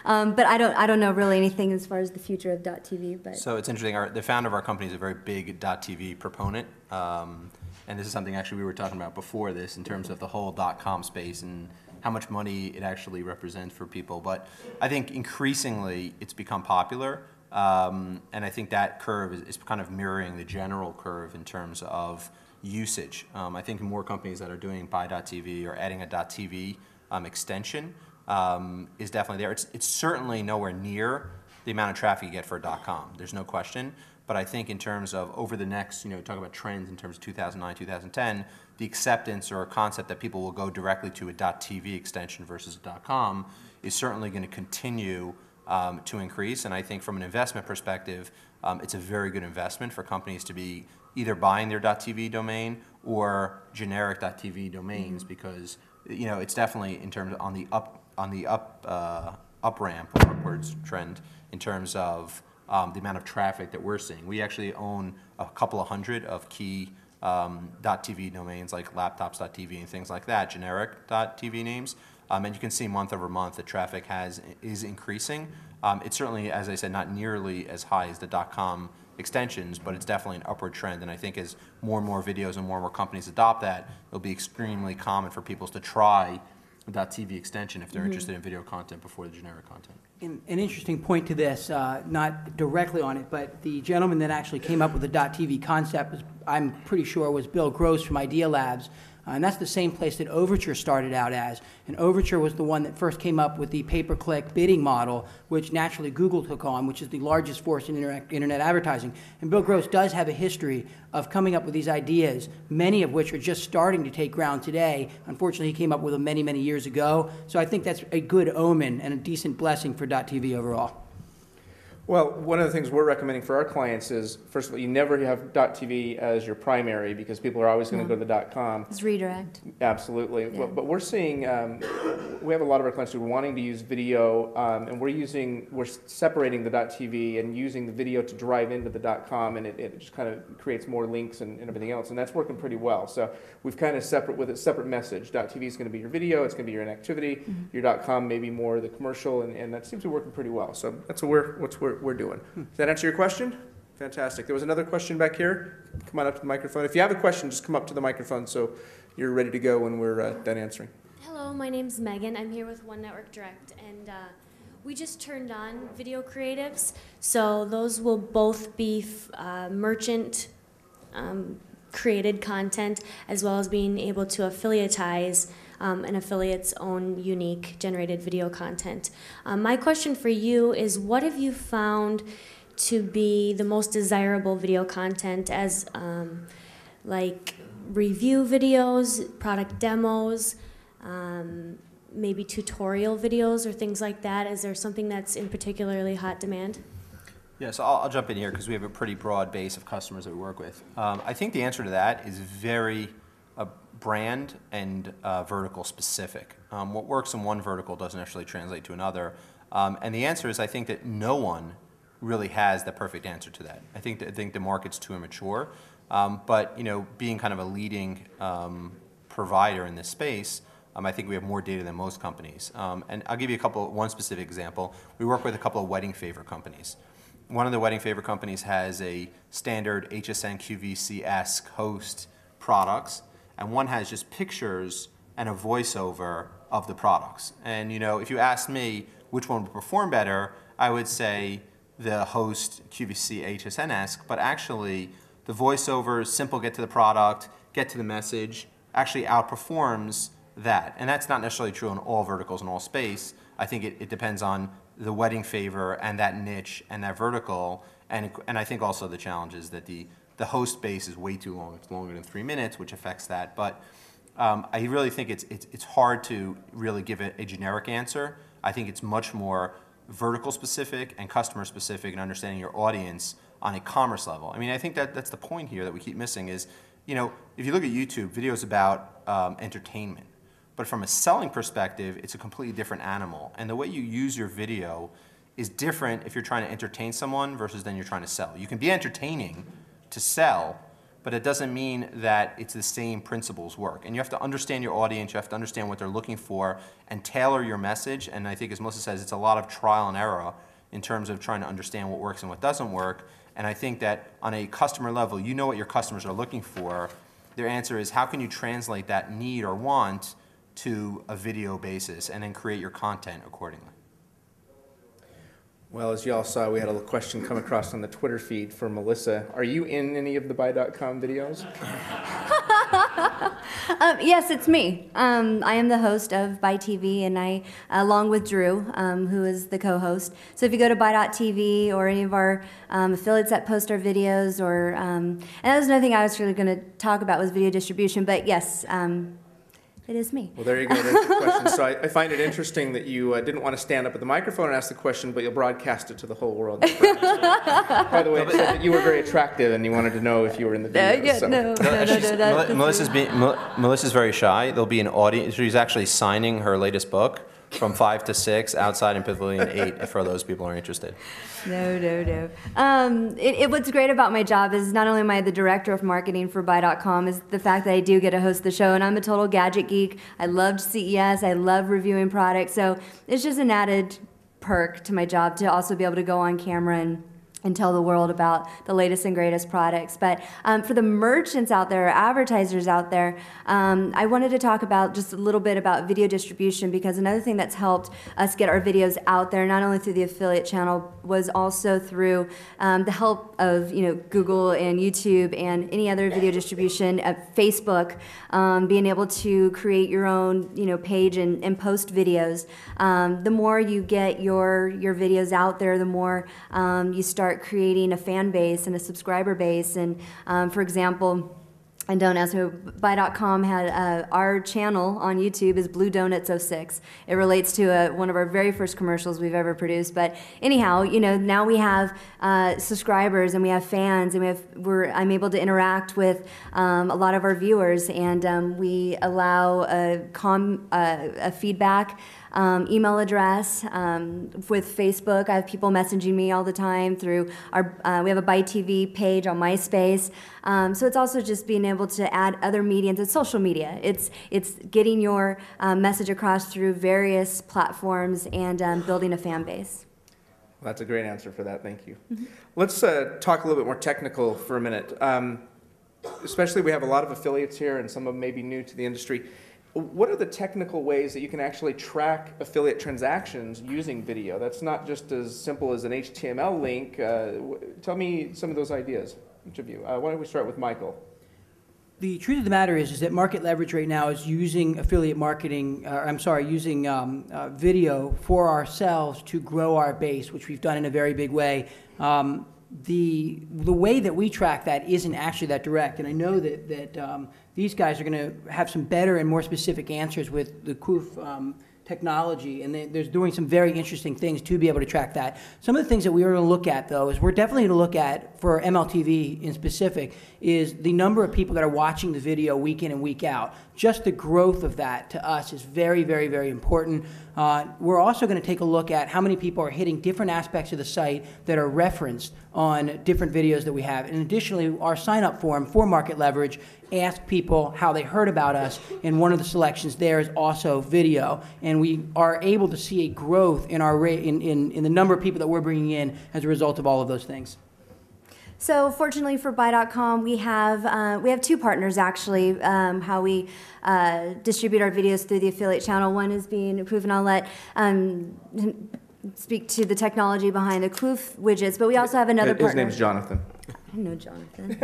But I don't know really anything as far as the future of .tv. But So it's interesting. The founder of our company is a very big .tv proponent. And this is something actually we were talking about before this in terms of the whole .com space and how much money it actually represents for people. But I think increasingly it's become popular. And I think that curve is kind of mirroring the general curve in terms of usage. I think more companies that are doing buy.tv or adding a .tv extension is definitely there. It's certainly nowhere near the amount of traffic you get for a .com. There's no question. But I think in terms of over the next, talk about trends in terms of 2009, 2010, the acceptance or concept that people will go directly to a .tv extension versus a .com is certainly going to continue to increase. And I think from an investment perspective, it's a very good investment for companies to be either buying their .tv domain or generic .tv domains, because it's definitely in terms of on the up ramp or upwards trend in terms of the amount of traffic that we're seeing. We actually own a couple of hundred of key .tv domains like laptops.tv and things like that, generic .tv names. And you can see month over month the traffic is increasing. It's certainly, as I said, not nearly as high as the .com extensions, but it's definitely an upward trend. And I think as more and more videos and more companies adopt that, it'll be extremely common for people to try a .tv extension if they're interested in video content before the generic content. An interesting point to this, not directly on it, but the gentleman that actually came up with the .tv concept, I'm pretty sure, was Bill Gross from Idea Labs. And that's the same place that Overture started out as. And Overture was the one that first came up with the pay-per-click bidding model, which naturally Google took on, which is the largest force in internet advertising. And Bill Gross does have a history of coming up with these ideas, many of which are just starting to take ground today. Unfortunately, he came up with them many, many years ago. So I think that's a good omen and a decent blessing for .tv overall. Well, one of the things we're recommending for our clients is, first of all, you never have .tv as your primary because people are always going to go to the .com. It's redirect. Absolutely. Yeah. But we're seeing, we have a lot of our clients who are wanting to use video, and we're separating the .tv and using the video to drive into the .com, and it just kind of creates more links and everything else, and that's working pretty well. So we've kind of separate message. .tv is going to be your video, it's going to be your inactivity, your .com maybe more the commercial, and that seems to be working pretty well. So that's what we're doing. Does that answer your question? Fantastic. There was another question back here. Come on up to the microphone. If you have a question, just come up to the microphone so you're ready to go when we're done answering. Hello, my name's Megan. I'm here with One Network Direct, and we just turned on video creatives, so those will both be merchant created content as well as being able to affiliatize an affiliate's own unique generated video content. My question for you is, what have you found to be the most desirable video content as like review videos, product demos, maybe tutorial videos or things like that? Is there something that's in particularly hot demand? Yeah, so I'll jump in here because we have a pretty broad base of customers that we work with. I think the answer to that is very brand and vertical specific. What works in one vertical doesn't actually translate to another. And the answer is, I think that no one really has the perfect answer to that. I think the market's too immature. But being kind of a leading provider in this space, I think we have more data than most companies. And I'll give you one specific example. We work with a couple of wedding favor companies. One of the wedding favor companies has a standard HSN QVC-esque host products, and one has just pictures and a voiceover of the products. And if you asked me which one would perform better, I would say the host QVC HSN-esque, but actually the voiceover, simple, get to the product, get to the message, actually outperforms that. And that's not necessarily true in all verticals and all space. I think it depends on the wedding favor and that niche and that vertical, and I think also the challenge is that the host base is way too long. It's longer than 3 minutes, which affects that. But I really think it's hard to really give it a generic answer. I think it's much more vertical specific and customer specific and understanding your audience on a commerce level. I mean, I think that's the point here that we keep missing is, if you look at YouTube, videos about entertainment. But from a selling perspective, it's a completely different animal. And the way you use your video is different if you're trying to entertain someone versus then you're trying to sell. You can be entertaining to sell, but it doesn't mean that it's the same principles work. And you have to understand your audience, you have to understand what they're looking for, and tailor your message. And I think, as Melissa says, it's a lot of trial and error in terms of trying to understand what works and what doesn't work. And I think that on a customer level, you know what your customers are looking for. Their answer is, how can you translate that need or want to a video basis and then create your content accordingly? Well, as you all saw, we had a question come across on the Twitter feed for Melissa. Are you in any of the Buy.com videos? Yes, it's me. I am the host of Buy TV, and I, along with Drew, who is the co-host. So if you go to Buy.tv or any of our affiliates that post our videos, or and that was another thing I was really going to talk about was video distribution. But yes, it is me. Well, there you go. There's the question. So I find it interesting that you didn't want to stand up at the microphone and ask the question, but you'll broadcast it to the whole world. By the way, it said that you were very attractive and you wanted to know if you were in the video. Melissa's very shy. There'll be an audience. She's actually signing her latest book from 5 to 6 outside in Pavilion 8 for those people who are interested. No. What's great about my job is not only am I the director of marketing for Buy.com, is the fact that I do get to host the show, and I'm a total gadget geek. I loved CES. I love reviewing products. So it's just an added perk to my job to also be able to go on camera and tell the world about the latest and greatest products. But for the merchants out there, advertisers out there, I wanted to talk about just a little bit about video distribution, because another thing that's helped us get our videos out there, not only through the affiliate channel, was also through the help of Google and YouTube and any other video distribution at Facebook, being able to create your own page and post videos. The more you get your videos out there, the more you start creating a fan base and a subscriber base. And for example, And don't ask me, Buy.com had our channel on YouTube is Blue Donuts 06. It relates to one of our very first commercials we've ever produced. But anyhow, now we have subscribers and we have fans and I'm able to interact with a lot of our viewers, and we allow a feedback. Email address, with Facebook. I have people messaging me all the time through we have a Buy TV page on MySpace. So it's also just being able to add other mediums. It's social media. It's getting your message across through various platforms and building a fan base. Well, that's a great answer for that. Thank you. Let's talk a little bit more technical for a minute. Especially we have a lot of affiliates here and some of them may be new to the industry. What are the technical ways that you can actually track affiliate transactions using video? That's not just as simple as an HTML link. Tell me some of those ideas, each of you. Why don't we start with Michael? The truth of the matter is that MarketLeverage right now is using affiliate marketing, using video for ourselves to grow our base, which we've done in a very big way. The way that we track that isn't actually that direct, and I know that these guys are going to have some better and more specific answers with the Qoof technology, and they're doing some very interesting things to be able to track that. Some of the things that we are going to look at, though, is we're definitely going to look at, for MLTV in specific, is the number of people that are watching the video week in and week out. Just the growth of that to us is very, very, very important. We're also going to take a look at how many people are hitting different aspects of the site that are referenced on different videos that we have. And additionally, our sign-up form for MarketLeverage asks people how they heard about us, and one of the selections there is also video. And we are able to see a growth in our in the number of people that we're bringing in as a result of all of those things. So fortunately for Buy.com, we have two partners actually. How we distribute our videos through the affiliate channel. One is being Qoof, and I'll let speak to the technology behind the Qoof widgets. But we also have another partner. His name's Jonathan. I know Jonathan.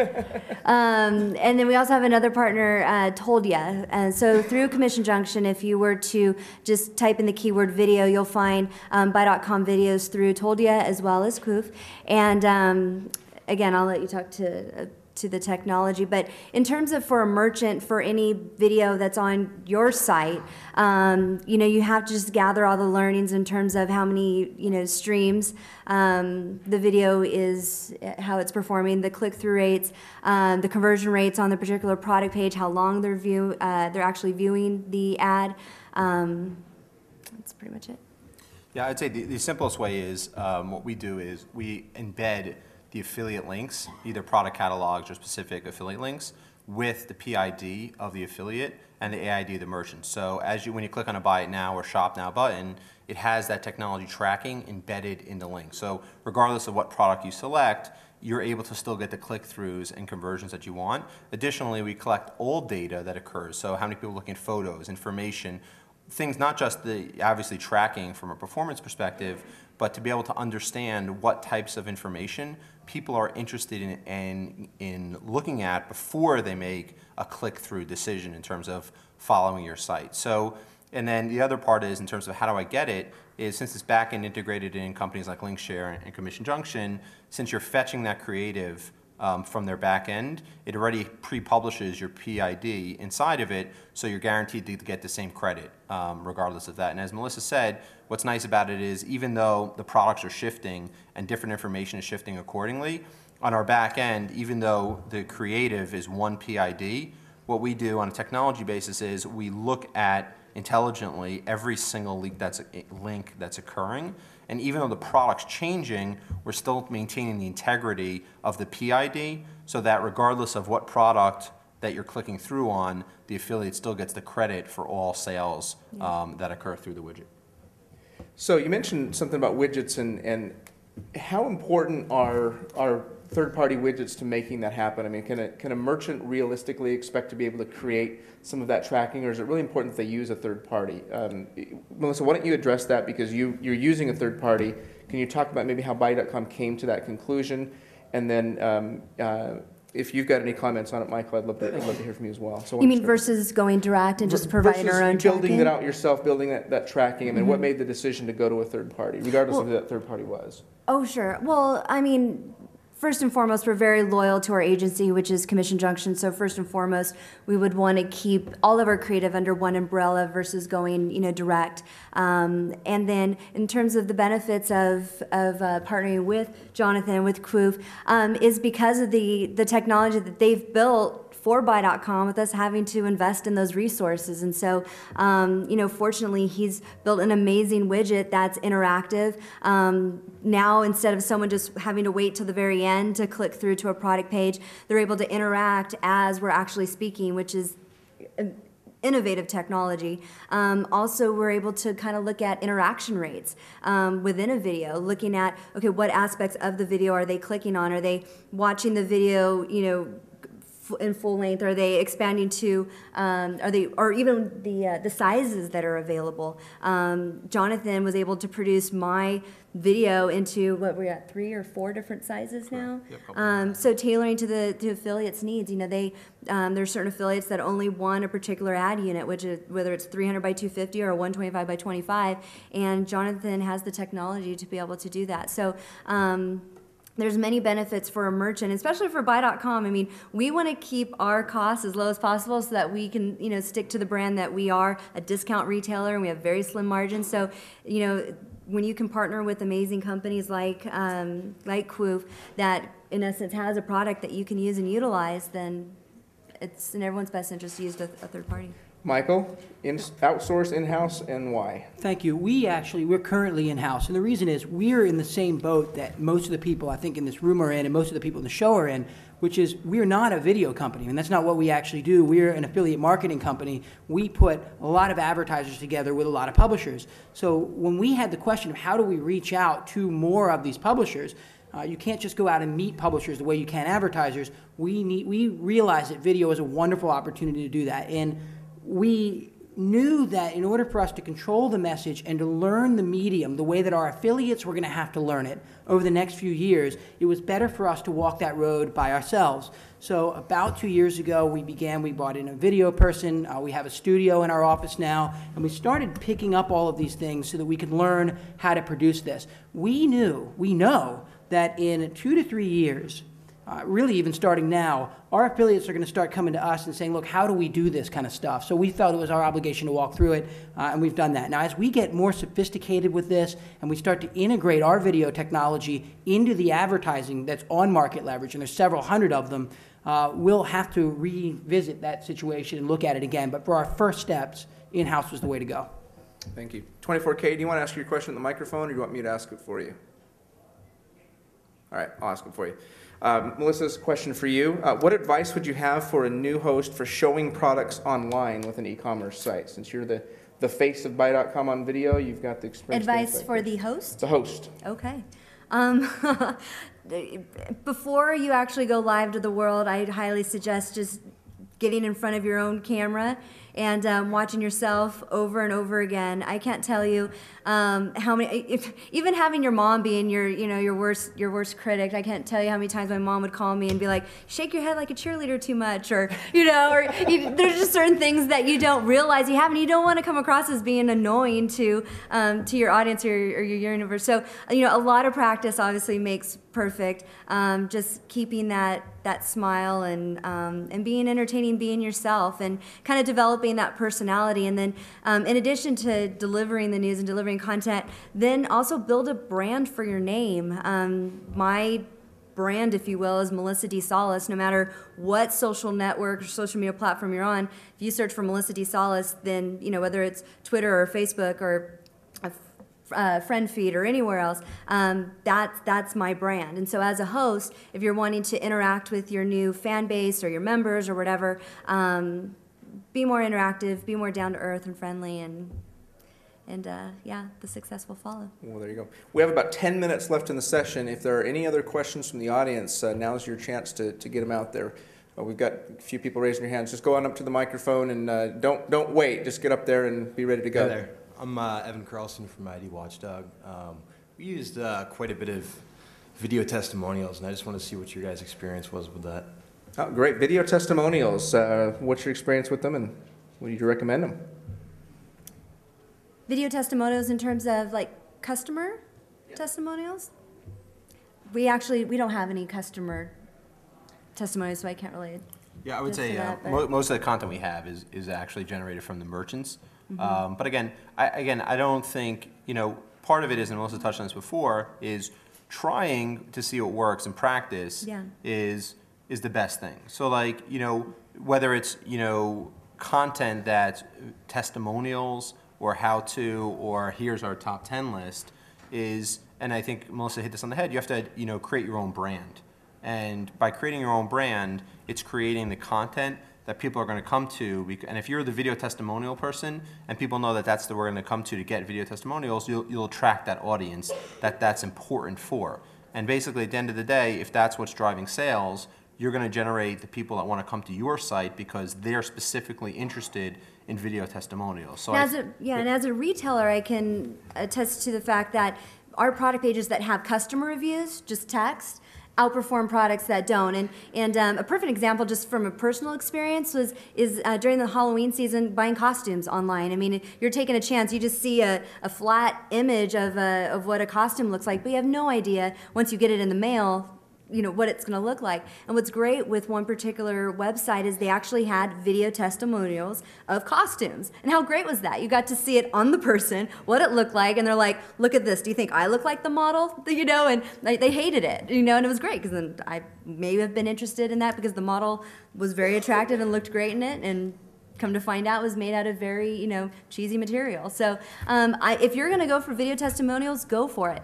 And then we also have another partner, Toldia. And so through Commission Junction, if you were to just type in the keyword video, you'll find Buy.com videos through Toldia as well as Qoof. And again, I'll let you talk to the technology, but in terms of for a merchant, for any video that's on your site, you have to just gather all the learnings in terms of how many, streams the video is, how it's performing, the click-through rates, the conversion rates on the particular product page, how long they're actually viewing the ad. That's pretty much it. Yeah, I'd say the simplest way is what we do is we embed the affiliate links, either product catalogs or specific affiliate links, with the PID of the affiliate and the AID of the merchant. So when you click on a Buy It Now or Shop Now button, it has that technology tracking embedded in the link. So regardless of what product you select, you're able to still get the click-throughs and conversions that you want. Additionally, we collect all data that occurs. So how many people are looking at photos, information, things not just the obviously tracking from a performance perspective, but to be able to understand what types of information people are interested in looking at before they make a click-through decision in terms of following your site. So, and then the other part is in terms of how do I get it, is since it's back-end integrated in companies like Linkshare and Commission Junction, since you're fetching that creative from their back end, it already pre-publishes your PID inside of it, so you're guaranteed to get the same credit regardless of that. And as Melissa said, what's nice about it is even though the products are shifting and different information is shifting accordingly, on our back end, even though the creative is one PID, what we do on a technology basis is we look at intelligently every single link that's occurring. And even though the product's changing, we're still maintaining the integrity of the PID so that regardless of what product that you're clicking through on, the affiliate still gets the credit for all sales that occur through the widget. So you mentioned something about widgets, and how important are third-party widgets to making that happen? I mean, can a merchant realistically expect to be able to create some of that tracking, or is it really important that they use a third party? Melissa, why don't you address that, because you're using a third party. Can you talk about maybe how Buy.com came to that conclusion? And then if you've got any comments on it, Michael, I'd love to hear from you as well. So you mean versus going direct and just providing our own tracking? Building it out yourself, building that tracking. I mean, what made the decision to go to a third party, regardless of who that third party was? Oh, sure. Well, I mean, first and foremost, we're very loyal to our agency, which is Commission Junction. So first and foremost, we would want to keep all of our creative under one umbrella versus going, direct. And then in terms of the benefits of partnering with Jonathan, with Qoof, is because of the technology that they've built for Buy.com, with us having to invest in those resources. And so, fortunately, he's built an amazing widget that's interactive. Now, instead of someone just having to wait till the very end to click through to a product page, they're able to interact as we're actually speaking, which is innovative technology. Also, we're able to kind of look at interaction rates within a video, looking at, okay, what aspects of the video are they clicking on? Are they watching the video, in full length? Are they expanding to, or even the sizes that are available? Jonathan was able to produce my video into, what we're at, 3 or 4 different sizes now. Yep, so tailoring to the affiliates' needs. There's certain affiliates that only want a particular ad unit, which is whether it's 300 by 250 or 125 by 25, and Jonathan has the technology to be able to do that. So. There's many benefits for a merchant, especially for Buy.com. I mean, we want to keep our costs as low as possible so that we can, stick to the brand that we are, a discount retailer, and we have very slim margins. So, when you can partner with amazing companies like Qoof, that in essence has a product that you can use and utilize, then it's in everyone's best interest to use a third party. Michael, outsource, in-house, and why? Thank you. We're currently in-house, and the reason is we're in the same boat that most of the people I think in this room are in, and most of the people in the show are in, which is we're not a video company, and that's not what we actually do. We're an affiliate marketing company. We put a lot of advertisers together with a lot of publishers. So when we had the question of how do we reach out to more of these publishers, you can't just go out and meet publishers the way you can advertisers. We realize that video is a wonderful opportunity to do that, and we knew that in order for us to control the message and to learn the medium the way that our affiliates were going to have to learn it over the next few years, it was better for us to walk that road by ourselves. So about 2 years ago, we brought in a video person. We have a studio in our office now, and we started picking up all of these things so that we could learn how to produce this. We know that in 2 to 3 years, really even starting now, our affiliates are going to start coming to us and saying, look, how do we do this kind of stuff? So we felt it was our obligation to walk through it, and we've done that. Now, as we get more sophisticated with this and we start to integrate our video technology into the advertising that's on MarketLeverage, and there's several hundred of them, we'll have to revisit that situation and look at it again. But for our first steps, in-house was the way to go. Thank you. 24K, do you want to ask your question at the microphone, or do you want me to ask it for you? All right, I'll ask it for you. Melissa's question for you. What advice would you have for a new host for showing products online with an e-commerce site? Since you're the face of Buy.com on video, you've got the experience. Advice for the host? The host. Okay. Before you actually go live to the world, I'd highly suggest just getting in front of your own camera and watching yourself over and over again. I can't tell you how many, even having your mom being your worst critic, I can't tell you how many times my mom would call me and be like, shake your head like a cheerleader too much, or there's just certain things that you don't realize you have, and you don't want to come across as being annoying to your audience or your universe. So a lot of practice obviously makes perfect. Just keeping that smile and being entertaining, being yourself, and kind of developing that personality. And then in addition to delivering the news and delivering content, then also build a brand for your name. My brand, if you will, is Melissa D. Salas. No matter what social network or social media platform you're on, if you search for Melissa D. Salas, then whether it's Twitter or Facebook or friend feed or anywhere else, that's my brand. And so as a host, if you're wanting to interact with your new fan base or your members or whatever, be more interactive, be more down to earth and friendly, and the success will follow. Well, there you go. We have about 10 minutes left in the session. If there are any other questions from the audience, now's your chance to get them out there. We've got a few people raising their hands. Just go on up to the microphone and don't wait. Just get up there and be ready to go. Hi there. I'm Evan Carlson from ID Watchdog. We used quite a bit of video testimonials, and I just want to see what your guys' experience was with that. Oh, great. Video testimonials. What's your experience with them, and would you recommend them? Video testimonials in terms of like customer testimonials? We don't have any customer testimonies, so I can't really. Yeah, I would Just say for that, but- most of the content we have is actually generated from the merchants. But again, I don't think, part of it is, and Melissa touched on this before, is trying to see what works in practice Yeah. is the best thing. So like, whether it's, content that's testimonials or how to, or here's our top 10 list is, and I think Melissa hit this on the head, you have to, create your own brand. And by creating your own brand, it's creating the content that people are going to come to. And if you're the video testimonial person, and people know that that's the we're going to come to get video testimonials, you'll attract that audience that's important for. And basically, at the end of the day, if that's what's driving sales, you're going to generate the people that want to come to your site because they're specifically interested in video testimonials. So and as a retailer, I can attest to the fact that our product pages that have customer reviews, just text, outperform products that don't. And a perfect example, just from a personal experience, is during the Halloween season, buying costumes online. I mean, you're taking a chance. You just see a flat image of what a costume looks like, but you have no idea once you get it in the mail, what it's going to look like. And what's great with one particular website is they actually had video testimonials of costumes. And how great was that? You got to see it on the person, what it looked like, and they're like, look at this. Do you think I look like the model? And they hated it, and it was great because then I may have been interested in that because the model was very attractive and looked great in it, and come to find out was made out of very, cheesy material. So if you're going to go for video testimonials, go for it.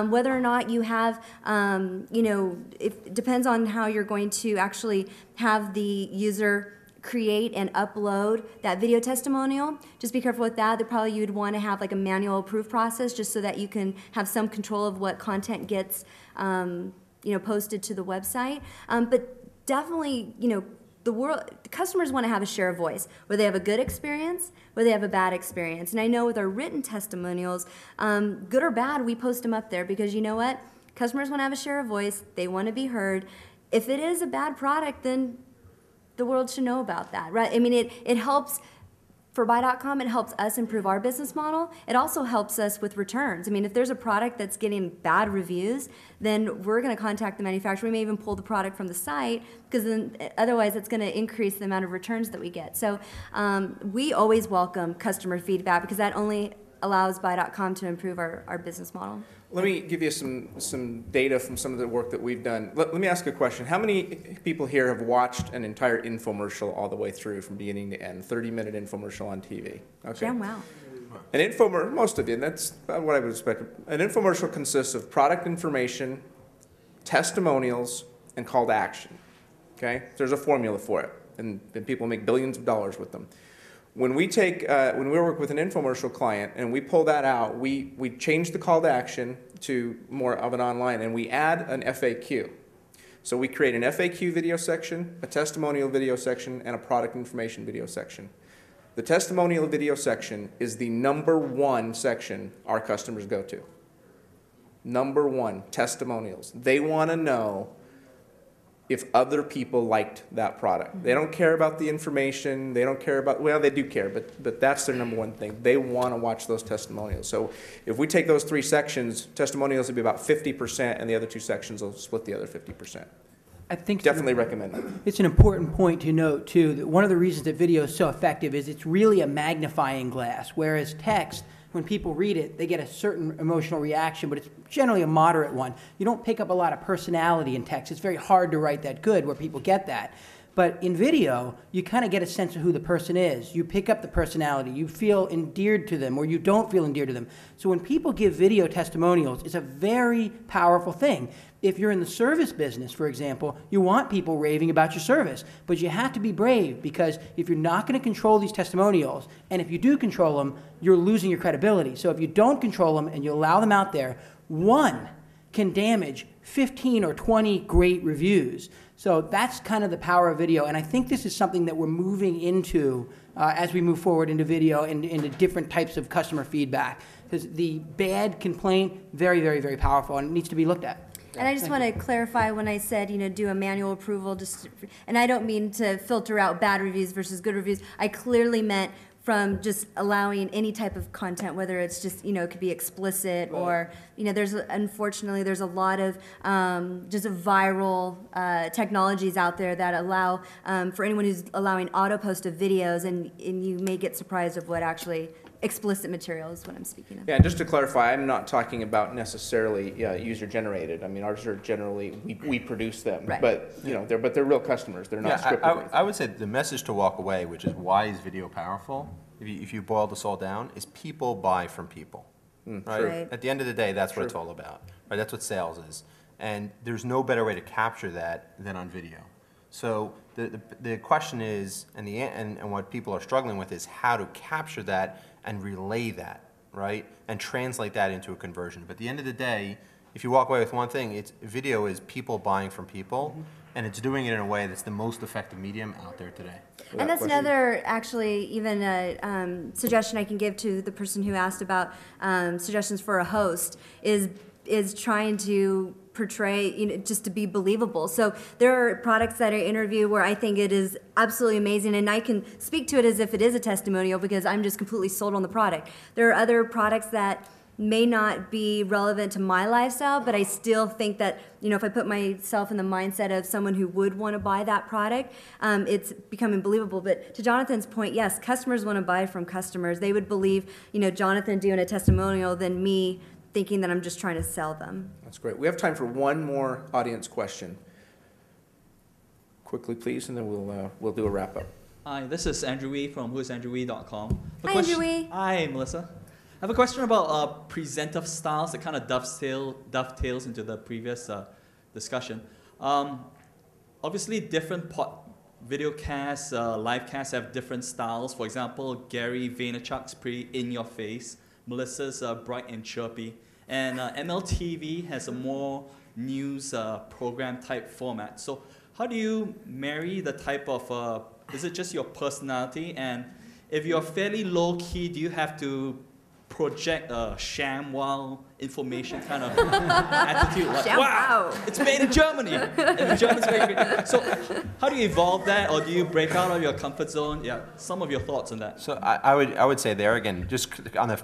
Whether or not you have, it depends on how you're going to actually have the user create and upload that video testimonial. Just be careful with that. Probably you'd want to have like a manual approve process just so that you can have some control of what content gets, posted to the website. But definitely, the customers want to have a share of voice, whether they have a good experience, whether they have a bad experience. And I know with our written testimonials, good or bad, we post them up there because you know what? Customers want to have a share of voice. They want to be heard. If it is a bad product, then the world should know about that, right? I mean, it helps. For Buy.com, it helps us improve our business model. It also helps us with returns. I mean, if there's a product that's getting bad reviews, then we're going to contact the manufacturer. We may even pull the product from the site because then otherwise it's going to increase the amount of returns that we get. So we always welcome customer feedback because that only allows Buy.com to improve our business model. Let me give you some data from some of the work that we've done. Let me ask a question. How many people here have watched an entire infomercial all the way through from beginning to end, 30-minute infomercial on TV? Okay. Yeah, wow. An infomercial, most of you, and that's about what I would expect. An infomercial consists of product information, testimonials, and call to action. Okay? There's a formula for it, and people make billions of dollars with them. When we work with an infomercial client and we pull that out, we change the call to action to more of an online, and we add an FAQ. So we create an FAQ video section, a testimonial video section, and a product information video section. The testimonial video section is the #1 section our customers go to. #1, testimonials. They want to know if other people liked that product. They don't care about the information. They don't care about, well, they do care, but that's their #1 thing. They want to watch those testimonials. So if we take those 3 sections, testimonials will be about 50%, and the other 2 sections will split the other 50%. I think Definitely recommend it. it's an important point to note, too, that one of the reasons that video is so effective is it's really a magnifying glass, whereas text, when people read it, they get a certain emotional reaction, but it's generally a moderate one. You don't pick up a lot of personality in text. It's very hard to write that good where people get that. But in video, you kind of get a sense of who the person is. You pick up the personality. You feel endeared to them or you don't feel endeared to them. So when people give video testimonials, it's a very powerful thing. If you're in the service business, for example, you want people raving about your service. But you have to be brave because if you're not going to control these testimonials, and if you do control them, you're losing your credibility. So if you don't control them and you allow them out there, one can damage 15 or 20 great reviews. So that's kind of the power of video, and I think this is something that we're moving into as we move forward into video and into different types of customer feedback. Because the bad complaint, very, very, very powerful, and it needs to be looked at. And I just want to clarify when I said, do a manual approval, and I don't mean to filter out bad reviews versus good reviews. I clearly meant from just allowing any type of content, whether it's just, it could be explicit or, unfortunately, there's a lot of just viral technologies out there that allow for anyone who's allowing auto post of videos, and you may get surprised of what actually explicit material is what I'm speaking of. Yeah, and just to clarify, I'm not talking about necessarily user-generated. I mean, ours are generally, we produce them, Right. but, they're real customers. They're not scripted. I would say the message to walk away, which is why is video powerful, if you boil this all down, is people buy from people. Right? Right. At the end of the day, that's what it's all about. Right? That's what sales is. And there's no better way to capture that than on video. So the question is, and what people are struggling with is how to capture that and relay that, right? And translate that into a conversion. But at the end of the day, if you walk away with one thing, video is people buying from people, and it's doing it in a way that's the most effective medium out there today. And that's another, actually, even suggestion I can give to the person who asked about suggestions for a host is trying to portray, just to be believable. So there are products that I interview where I think it is absolutely amazing, and I can speak to it as if it is a testimonial because I'm just completely sold on the product. There are other products that may not be relevant to my lifestyle, but I still think that, if I put myself in the mindset of someone who would want to buy that product, it's becoming believable. But to Jonathan's point, yes, customers want to buy from customers. They would believe, Jonathan doing a testimonial than me thinking that I'm just trying to sell them. That's great. We have time for one more audience question. Quickly, please, and then we'll do a wrap-up. Hi, this is Andrew Wee from whoisandrewwee.com. Hi, Andrew Wee. Hi, Melissa. I have a question about presentive styles that kind of dovetails into the previous discussion. Obviously, different video casts, live casts have different styles. For example, Gary Vaynerchuk's pretty in-your-face. Melissa's bright and chirpy. And MLTV has a more news program type format. So how do you marry the type of, is it just your personality? And if you're fairly low-key, do you have to project a ShamWow information kind of attitude? Like, wow, it's made in Germany. And the Germans make it. So how do you evolve that, or do you break out of your comfort zone? Yeah, some of your thoughts on that. So I would say there, again, just on the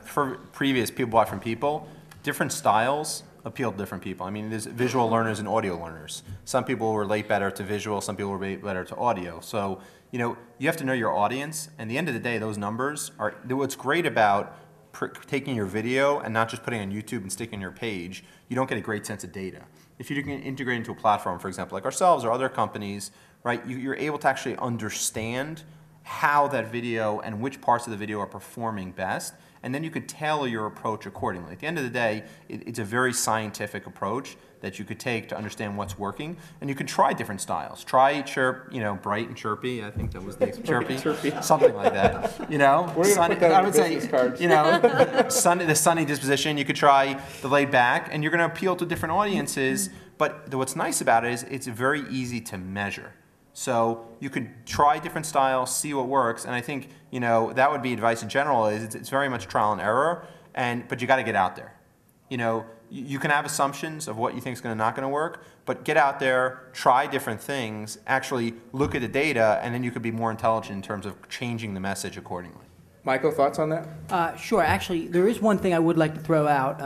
previous people buy from people, different styles appeal to different people. I mean, there's visual learners and audio learners. Some people relate better to visual, some people relate better to audio. So, you have to know your audience, and at the end of the day, those numbers are, what's great about taking your video and not just putting it on YouTube and sticking on your page, you don't get a great sense of data. If you can integrate into a platform, for example, like ourselves or other companies, right, you're able to actually understand how that video and which parts of the video are performing best, and then you could tailor your approach accordingly. At the end of the day, it's a very scientific approach that you could take to understand what's working, and you can try different styles. Try bright and chirpy. I think that was the chirpy, something like that. Sunny, I would say, the sunny disposition. You could try the laid back, and you're going to appeal to different audiences. But what's nice about it is it's very easy to measure. So you could try different styles, see what works, and I think that would be advice in general. Is it's very much trial and error, but you got to get out there. You can have assumptions of what you think is not going to work, but get out there, try different things, actually look at the data, and then you could be more intelligent in terms of changing the message accordingly. Michael, thoughts on that? Sure. Actually, there is one thing I would like to throw out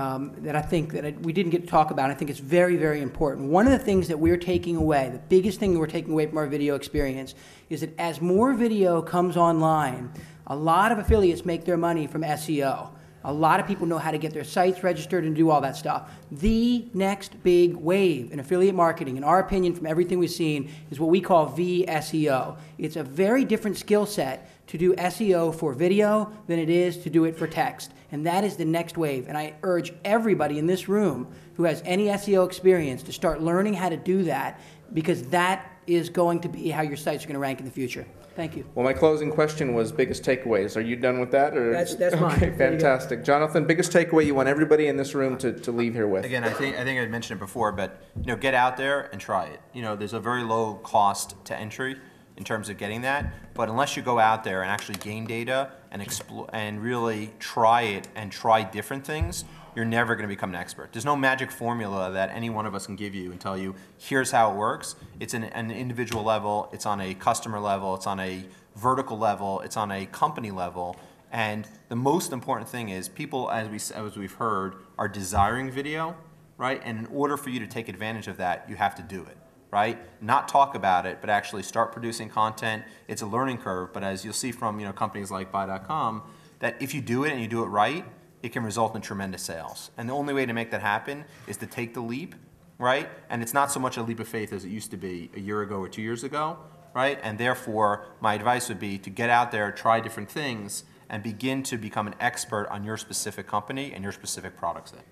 that I think that we didn't get to talk about. I think it's very, very important. One of the things that we're taking away, the biggest thing that we're taking away from our video experience, is that as more video comes online, a lot of affiliates make their money from SEO. A lot of people know how to get their sites registered and do all that stuff. The next big wave in affiliate marketing, in our opinion, from everything we've seen, is what we call VSEO. It's a very different skill set to do SEO for video than it is to do it for text. And that is the next wave. And I urge everybody in this room who has any SEO experience to start learning how to do that, because that is going to be how your sites are going to rank in the future. Thank you. Well, my closing question was biggest takeaways. Are you done with that? Or? That's mine. Okay, fantastic. Jonathan, biggest takeaway you want everybody in this room to leave here with? Again, I think I mentioned it before, but get out there and try it. There's a very low cost to entry in terms of getting that, but unless you go out there and actually gain data and really try it and try different things, you're never going to become an expert. There's no magic formula that any one of us can give you and tell you, here's how it works. It's an individual level, it's on a customer level, it's on a vertical level, it's on a company level. And the most important thing is people, as we've heard, are desiring video, right? And in order for you to take advantage of that, you have to do it, right? Not talk about it, but actually start producing content. It's a learning curve, but as you'll see from companies like Buy.com, that if you do it and you do it right, it can result in tremendous sales. And the only way to make that happen is to take the leap, right? And it's not so much a leap of faith as it used to be a year ago or 2 years ago, right? And therefore, my advice would be to get out there, try different things, and begin to become an expert on your specific company and your specific product set.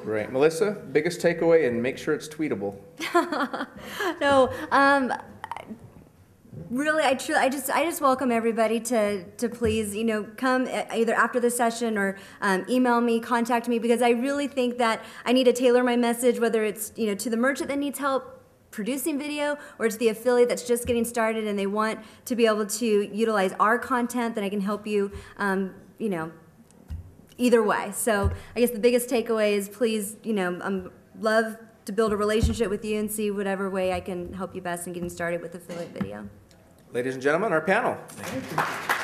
Great. Melissa, biggest takeaway, and make sure it's tweetable. No, really, I just welcome everybody to please, come either after the session or email me, contact me, because I really think that I need to tailor my message, whether it's, to the merchant that needs help producing video, or to the affiliate that's just getting started and they want to be able to utilize our content, then I can help you, either way. So I guess the biggest takeaway is please, love to build a relationship with you and see whatever way I can help you best in getting started with affiliate video. Ladies and gentlemen, our panel. Thank you.